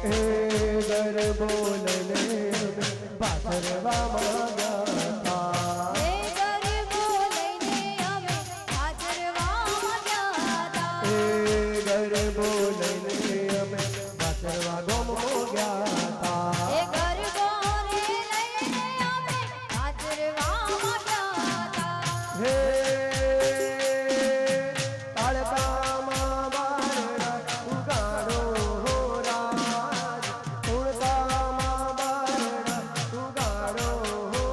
એ ગરબો લઈને પાથરવા માંગ્યા એ ગરબો લઈને અમે પાથરવા ગયા એ ગરબો લઈને અમે પાથરવા ગમો ગયા એ ગરબો લઈને અમે પાથરવા ગયા હે તાળકામાં બારણા ઉગાડો હો રાજ, તાળકામાં બારણા ઉગાડો હો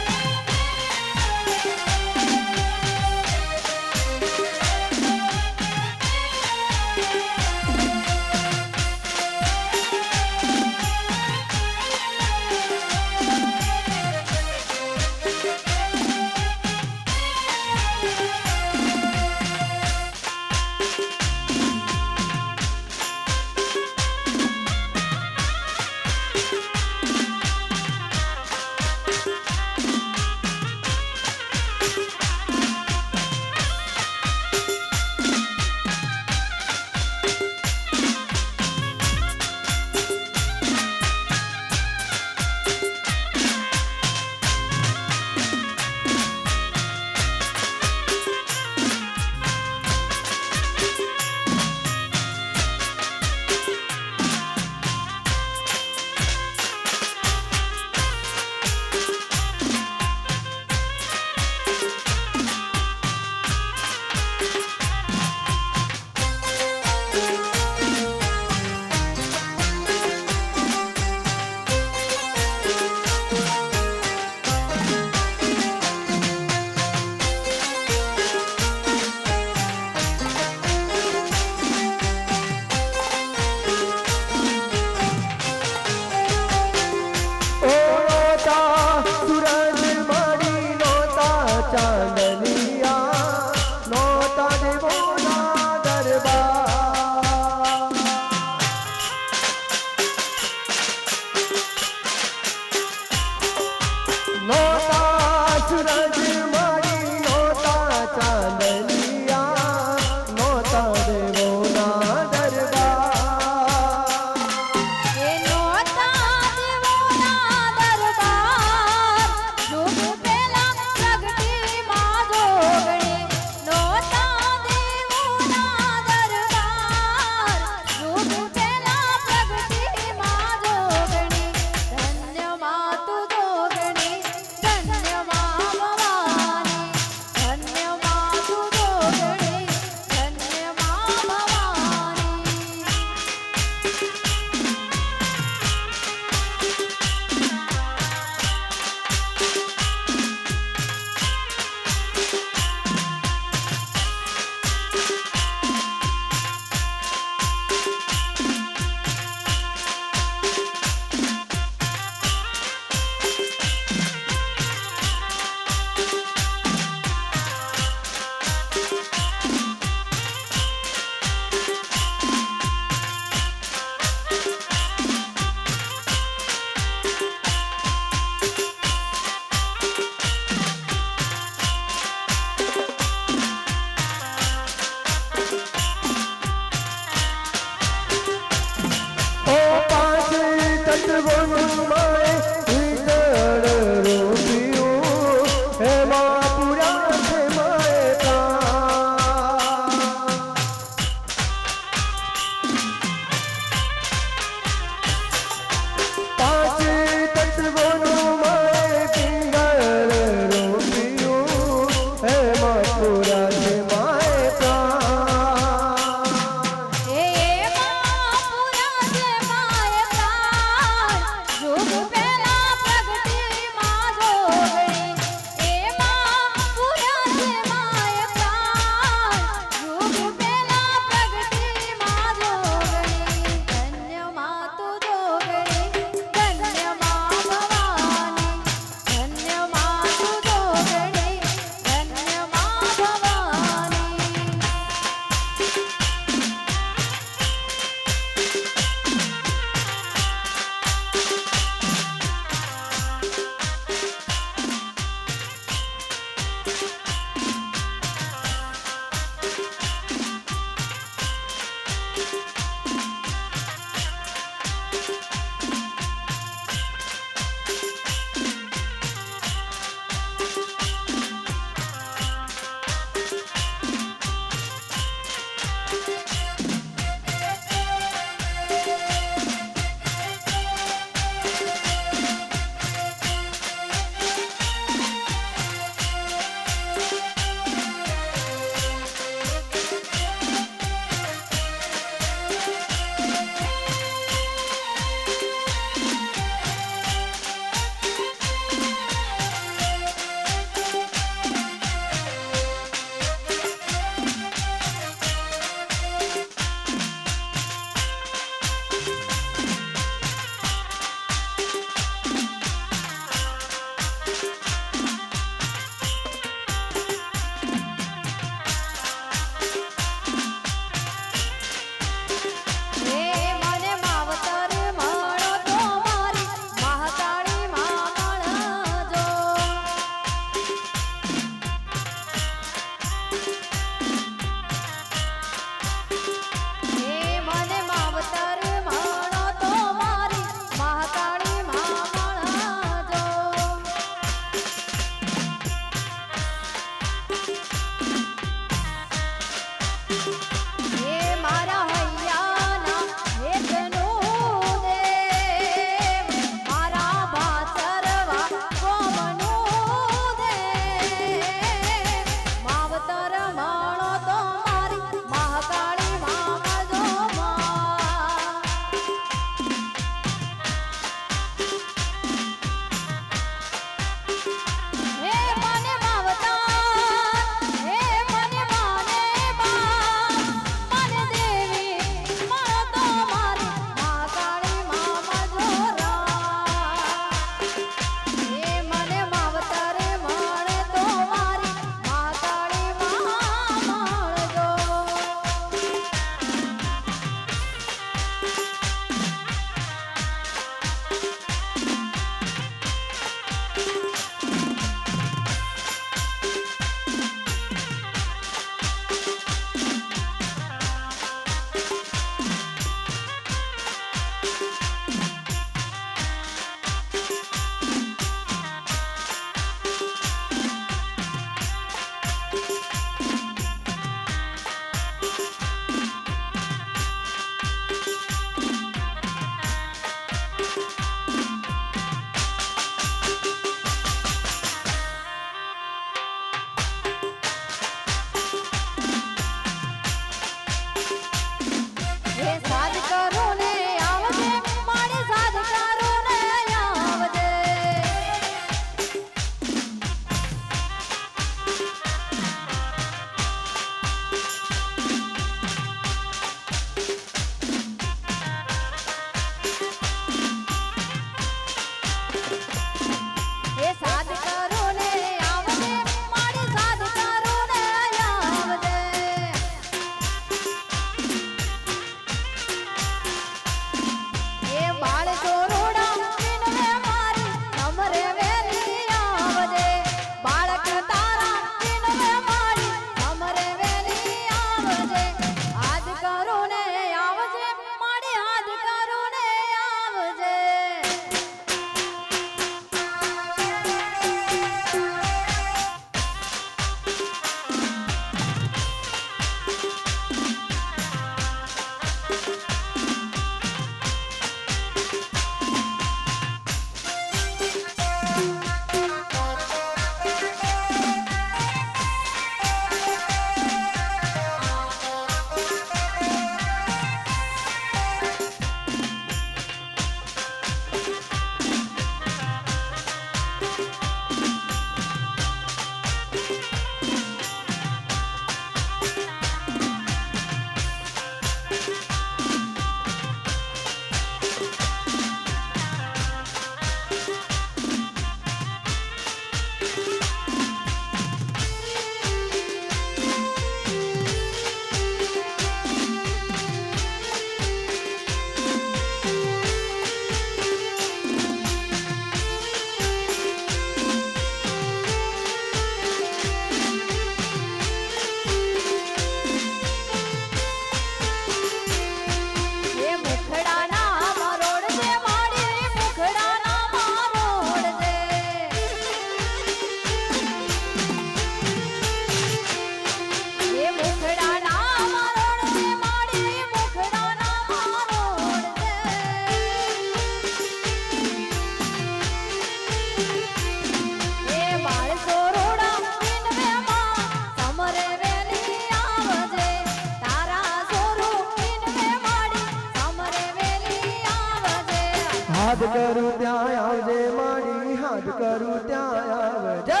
હાથ કરું ત્યાં આવજે માડી, હાથ કરું ત્યાં આવજે.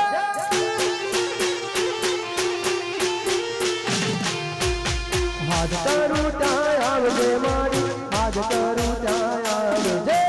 હાથ કરું ત્યાં આવજે માડી, હાથ કરું ત્યાં આવજે.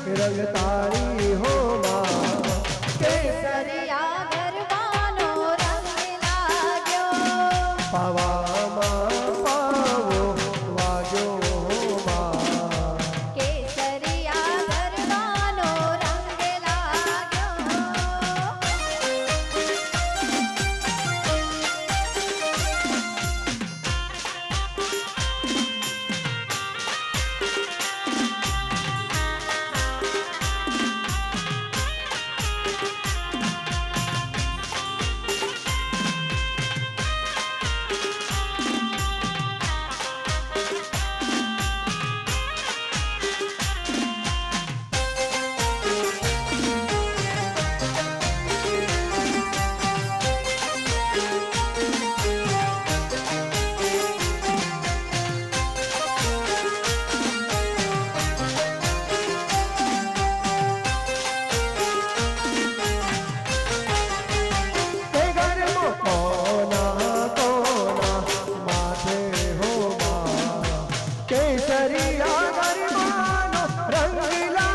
રંગતાળી હો માં કેસરિયા ગરબાનો રંગ લાગ્યો પાવામાં પાવો વાગ્યો હો માં કેસરિયા ગરબાનો રંગ લાગ્યો હવામાં પાવો વાગ્યો હો માં કેસરિયા ગરબાનો રંગ લાગ્યો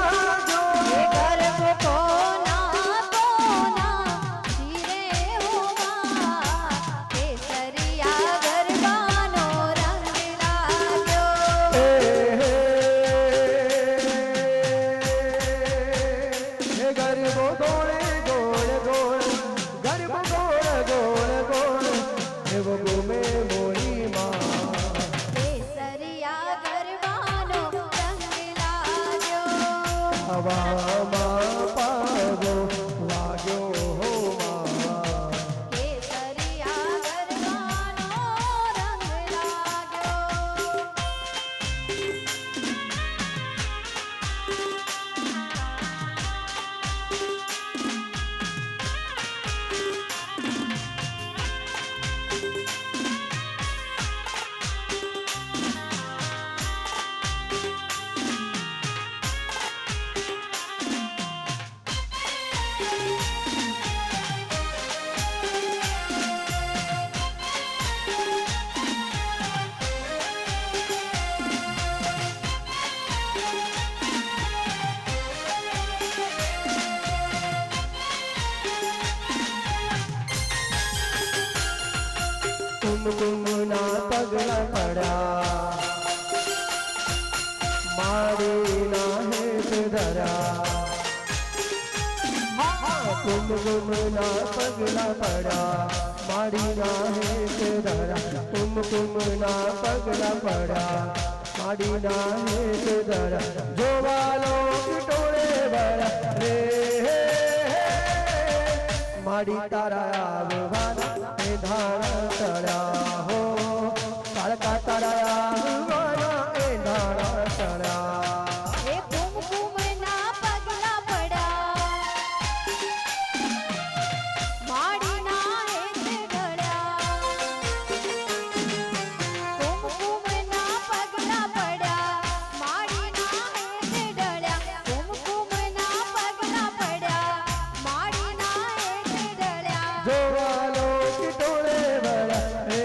કુમકુમના પગલા પડ્યા મારી ના હેત ધરા કુમકુમના પગલા પડ્યા માડીના હેત ધરા કુમકુમના પગલા પડ્યા માડીના હેત ધરા જોવાલો ટોળે ભરા રે માડી તારા આવવાના એ ધાણા તળ્યા હો કાળકા તારા આવવાના એ ધાણા તળ્યા એ કુમકુમના પગલા પડ્યા માડીના હેત ધર્યા કુમકુમના પગલા પડ્યા માડીના હેત ધર્યા કુમકુમના પગલા પડ્યા માડીના હેત ધર્યા જોવાલો ટોળે ભરા રે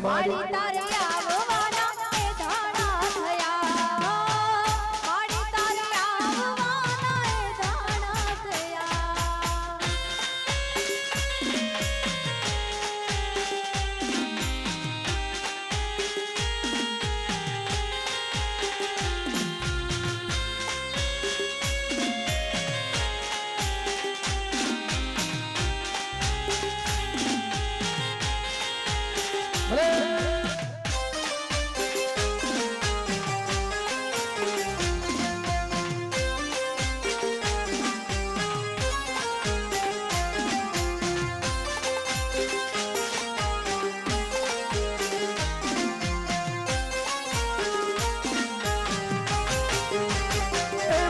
માડી તારે આવવાના એ ધાણા થયા માડી તારે આવવાના એ ધાણા થયા ભલે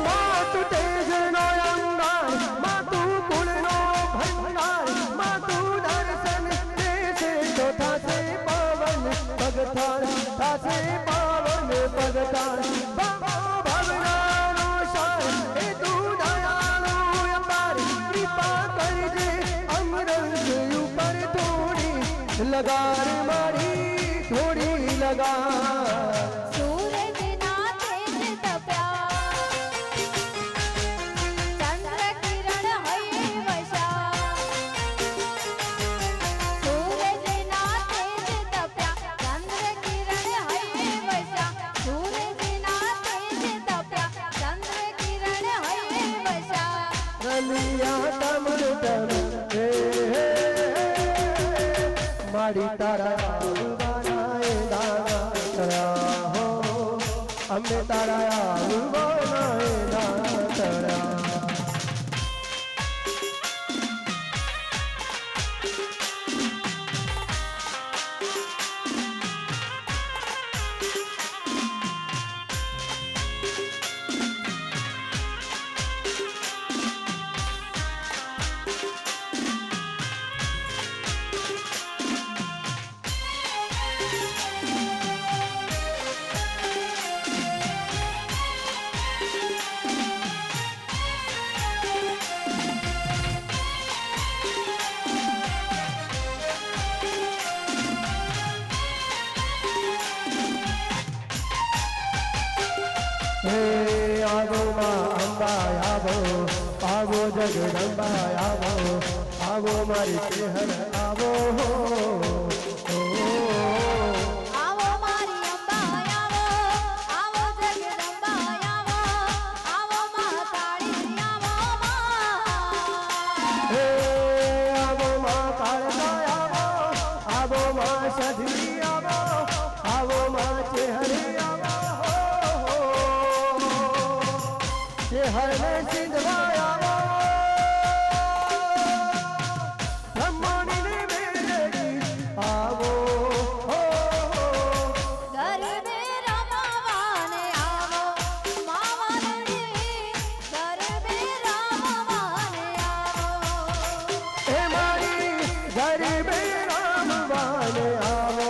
માતું તેજનો અંગાર માતું કુળનો ભંડાર માતું દર્શન દેશે તો થાશે પાવન પગથાર થાશે પાવન પગથાર ભાવનાનો સાર એ તું દયાળુ અપાર કૃપા કરજે અમરંગ ઉપર થોડી લગાર મારી થોડી લગાર સૂરજના તેજ તપ્યા ચંદ્ર કિરણ હૈયે વસ્યા સૂરજના તેજ તપ્યા ચંદ્ર કિરણ હૈયે વસ્યા સૂરજના તેજ તપ્યા ચંદ્ર કિરણ હૈયે વસ્યા રલિયા તમર તર હે માડી તારા આવવાના એ દાણા તળ્યા હો અમે તારા આવવાના એ દાણા તળ્યા હે આવો માં અંબા આવો આવો જગદંબા આવો આવો મારી ચેહર આવો આવો મારી અંબા આવો આવો જગદંબા આવો આવો મહાકાળી આવો હે આવો માં કાળકા આવો આવો માં સધી આવો આવો માં ચેહરી આવો ચેહર ને સિંધવા આવો બ્રહ્માણી ને મેળવી આવો ગરબે રમવાને આવો માવલડી ગરબે રમવાને આવો હે મારી ગરીબે રામવાને આવો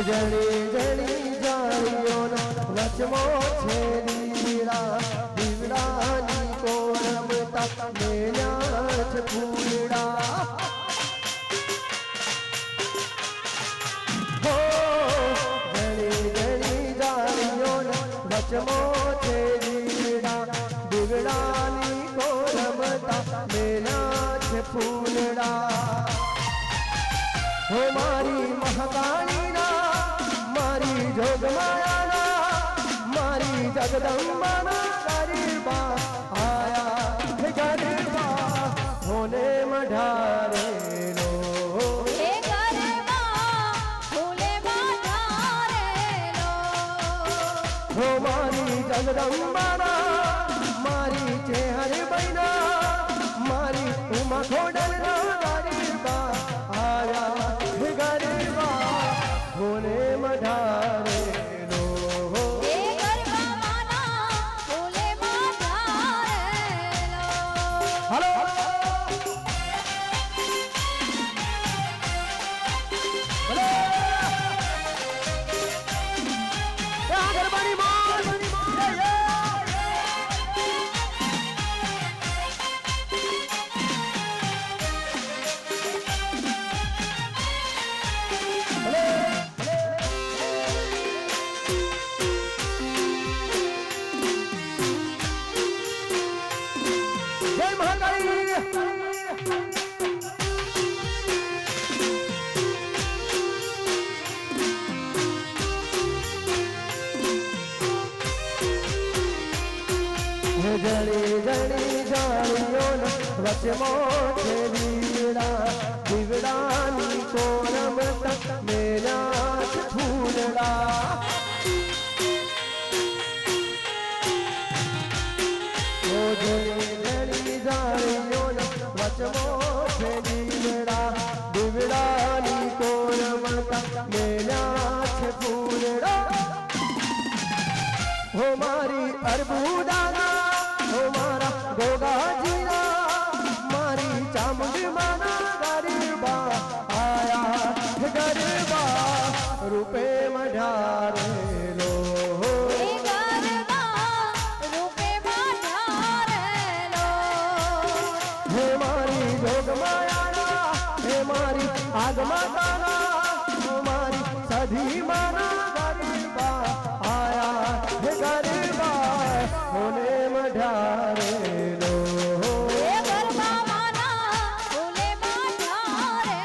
જણી જણી જાણીઓનો વચમો છે દીવડા દીવડાની કોરમતા મેલ્યા છે ફૂલડા હો જણી જણી જાણીઓનો વચમો છે દીવડા દીવડાની કોરમતા મેલ્યા છે ફૂલડા હો મારી મહાકાળીના મારી જોગમાયાના મારી જગદંબાના ગરીબા આયા હે ગરીબા હોને મઢારેલો હે ગરબા ફૂલે બાધારેલો હો મારી જગદંબાના મારી ચેહર બૈના મારી ઉમા ખોડલના ગરીબા આયા હે ગરીબા હોને મઢારેલો હે ગરબા માના ફૂલે બાધારેલો હાલો ભલે આ ગરબાની મોજ જય મહાકાળી જણી જણી જાણીઓનો વચમો છે દીવડા દીવડાની કોરમતા મેલ્યા છે ફૂલડા ઓ જણી જણી જાણીઓનો વચમો છે દીવડા દીવડાની કોરમતા મેલ્યા છે ફૂલડા હો મારી અર્બુદાના હો મારા ગોગાજીના મારી ચામુંડ માના ગરીબા આયા હે ગરીબા રૂપે મઢારેલો હે ગરબા રૂપે બાધારેલો હે મારી જોગમાયાના હે મારી આગમાતાના હો મારી સધી માના ગરીબા આયા હે ગરીબા હોને મઢારેલો હે ગરબા માના ફૂલે બાધારેલો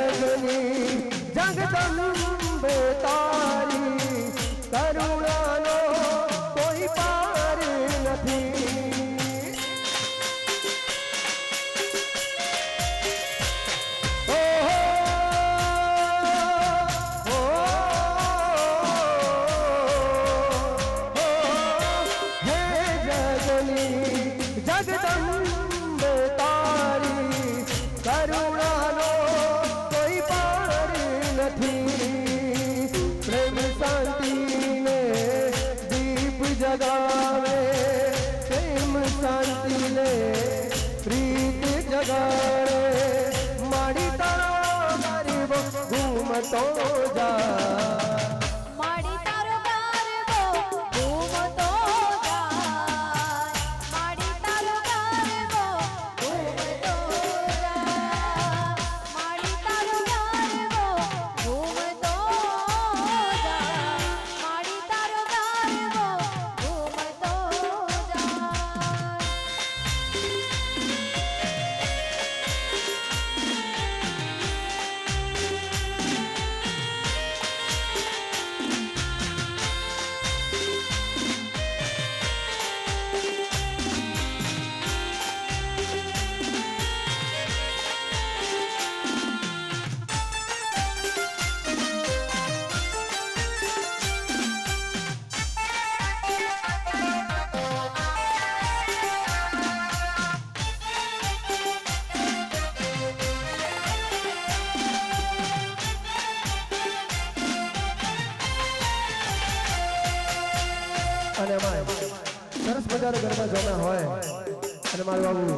જગની જગદંબે તારી કરુણાનો કોઈ પાર નથી. ઓહો, હે જગની જગદંબે તારી કરુણાનો કોઈ પાર નથી. પ્રેમ શાંતિને દીપ જગાવે, પ્રેમ શાંતિને પ્રીત જગાવે. મારી તારો ગરીબ ઘૂમતો જા, માડી તારો ગરબો ઘૂમતો જાય, માડી તારો ગરબો ઘૂમતો જાય, માડી તારો ગરબો ઘૂમતો જાય, માડી તારો ગરબો ઘૂમતો જાય. અને અમારે સરસ મજાના ગરબા જોના હોય અને મારું આવું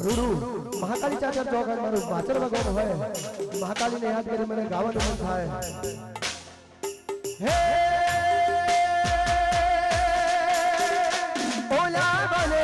રૂડું મહાકાળી ચાચર ચોક અને મારું વાચરવા ગામ હોય, મહાકાળીને યાદ કરી મને ગાવાનું મન થાય. હે ઓલા બને